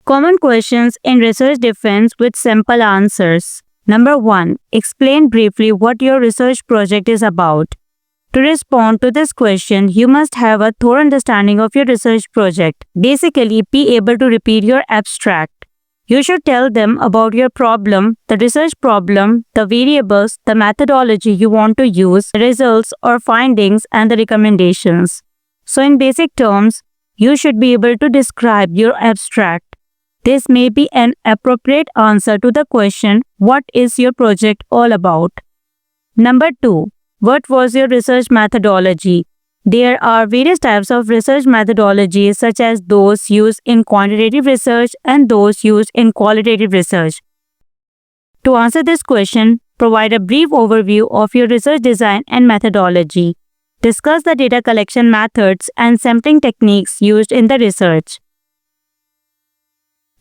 Common questions in research defense with simple answers. Number 1. Explain briefly what your research project is about. To respond to this question, you must have a thorough understanding of your research project. Basically, be able to repeat your abstract. You should tell them about your problem, the research problem, the variables, the methodology you want to use, the results or findings, and the recommendations. So in basic terms, you should be able to describe your abstract. This may be an appropriate answer to the question, what is your project all about? Number 2. What was your research methodology? There are various types of research methodologies such as those used in quantitative research and those used in qualitative research. To answer this question, provide a brief overview of your research design and methodology. Discuss the data collection methods and sampling techniques used in the research.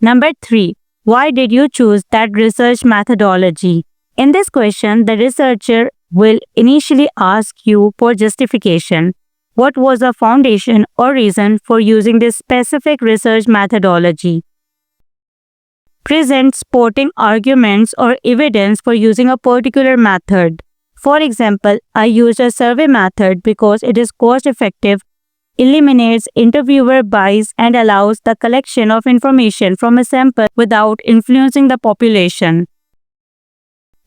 Number 3. Why did you choose that research methodology? In this question, the researcher will initially ask you for justification. What was the foundation or reason for using this specific research methodology? Present supporting arguments or evidence for using a particular method. For example, I used a survey method because it is cost-effective, eliminates interviewer bias, and allows the collection of information from a sample without influencing the population.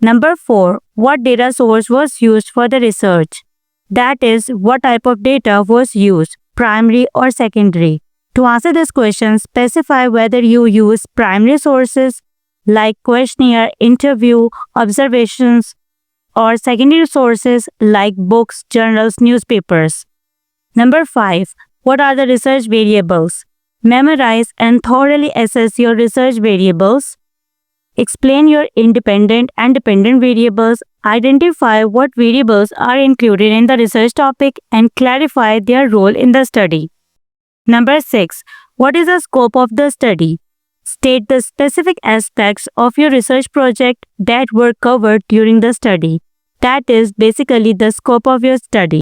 Number 4. What data source was used for the research? That is, what type of data was used, primary or secondary? To answer this question, specify whether you use primary sources like questionnaire, interview, observations, or secondary sources like books, journals, newspapers. Number 5. What are the research variables? Memorize and thoroughly assess your research variables. Explain your independent and dependent variables. Identify what variables are included in the research topic and clarify their role in the study. Number 6. What is the scope of the study? State the specific aspects of your research project that were covered during the study. That is basically the scope of your study.